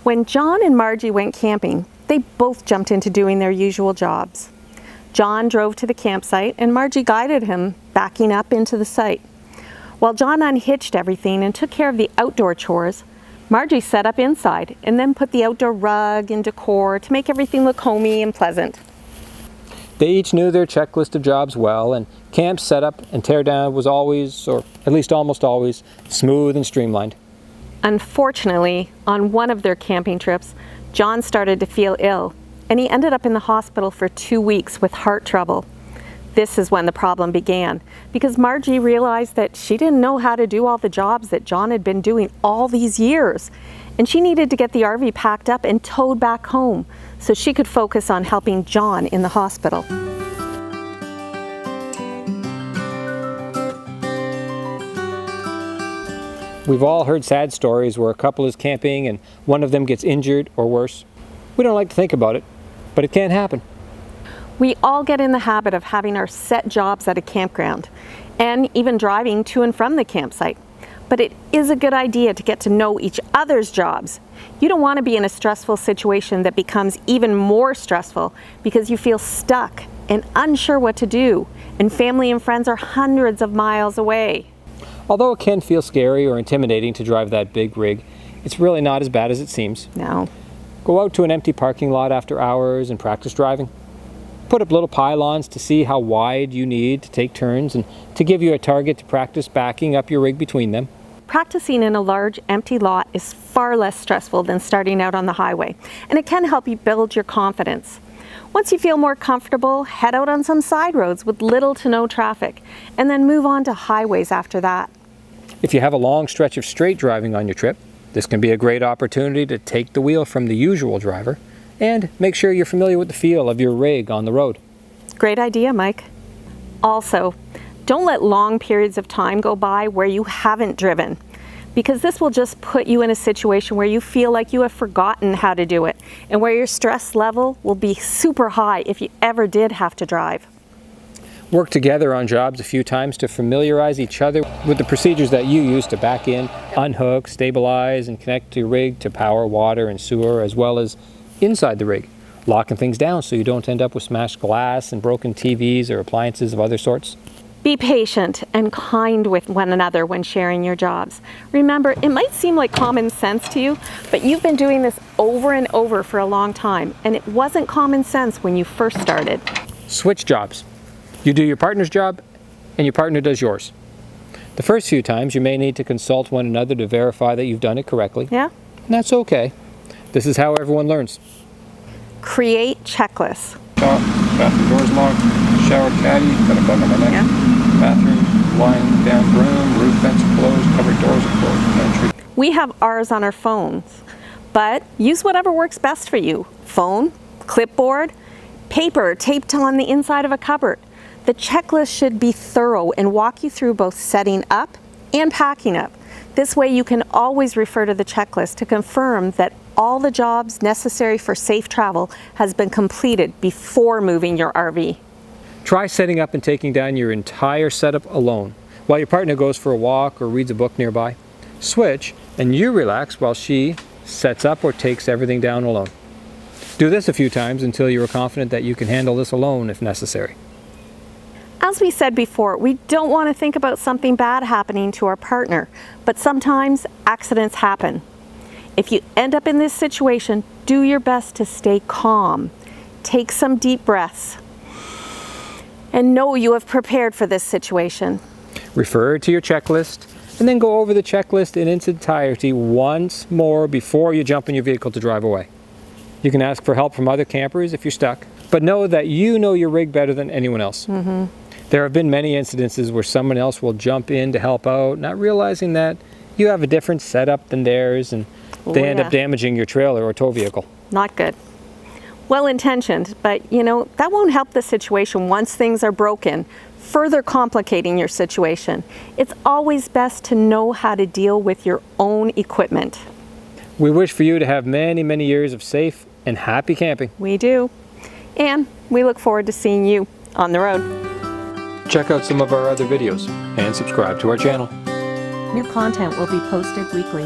When John and Margie went camping, they both jumped into doing their usual jobs. John drove to the campsite and Margie guided him, backing up into the site. While John unhitched everything and took care of the outdoor chores, Margie set up inside and then put the outdoor rug and decor to make everything look homey and pleasant. They each knew their checklist of jobs well, and camp setup and teardown was always, or at least almost always, smooth and streamlined. Unfortunately, on one of their camping trips, John started to feel ill, and he ended up in the hospital for 2 weeks with heart trouble. This is when the problem began, because Margie realized that she didn't know how to do all the jobs that John had been doing all these years, and she needed to get the RV packed up and towed back home so she could focus on helping John in the hospital. We've all heard sad stories where a couple is camping and one of them gets injured or worse. We don't like to think about it, but it can happen. We all get in the habit of having our set jobs at a campground and even driving to and from the campsite. But it is a good idea to get to know each other's jobs. You don't want to be in a stressful situation that becomes even more stressful because you feel stuck and unsure what to do, and family and friends are hundreds of miles away. Although it can feel scary or intimidating to drive that big rig, it's really not as bad as it seems. No. Go out to an empty parking lot after hours and practice driving. Put up little pylons to see how wide you need to take turns and to give you a target to practice backing up your rig between them. Practicing in a large empty lot is far less stressful than starting out on the highway, and it can help you build your confidence. Once you feel more comfortable, head out on some side roads with little to no traffic, and then move on to highways after that. If you have a long stretch of straight driving on your trip, this can be a great opportunity to take the wheel from the usual driver and make sure you're familiar with the feel of your rig on the road. Great idea, Mike. Also, don't let long periods of time go by where you haven't driven, because this will just put you in a situation where you feel like you have forgotten how to do it and where your stress level will be super high if you ever did have to drive. Work together on jobs a few times to familiarize each other with the procedures that you use to back in, unhook, stabilize, and connect your rig to power, water, and sewer, as well as inside the rig, locking things down so you don't end up with smashed glass and broken TVs or appliances of other sorts. Be patient and kind with one another when sharing your jobs. Remember, it might seem like common sense to you, but you've been doing this over and over for a long time, and it wasn't common sense when you first started. Switch jobs. You do your partner's job, and your partner does yours. The first few times, you may need to consult one another to verify that you've done it correctly. Yeah? And that's okay. This is how everyone learns. Create checklists. Bathroom doors locked, shower caddy, got a bug on my neck. Yeah. Bathroom, lying down room, roof vents are closed, cupboard doors are closed, entry. We have ours on our phones, but use whatever works best for you. Phone, clipboard, paper taped on the inside of a cupboard. The checklist should be thorough and walk you through both setting up and packing up. This way you can always refer to the checklist to confirm that all the jobs necessary for safe travel has been completed before moving your RV. Try setting up and taking down your entire setup alone, while your partner goes for a walk or reads a book nearby. Switch, and you relax while she sets up or takes everything down alone. Do this a few times until you are confident that you can handle this alone if necessary. As we said before, we don't want to think about something bad happening to our partner, but sometimes accidents happen. If you end up in this situation, do your best to stay calm. Take some deep breaths and know you have prepared for this situation. Refer to your checklist and then go over the checklist in its entirety once more before you jump in your vehicle to drive away. You can ask for help from other campers if you're stuck, but know that you know your rig better than anyone else. There have been many incidences where someone else will jump in to help out, not realizing that you have a different setup than theirs, and they end up damaging your trailer or tow vehicle. Not good. Well-intentioned, but that won't help the situation once things are broken, further complicating your situation. It's always best to know how to deal with your own equipment. We wish for you to have many, many years of safe and happy camping. We do. And we look forward to seeing you on the road. Check out some of our other videos and subscribe to our channel. New content will be posted weekly.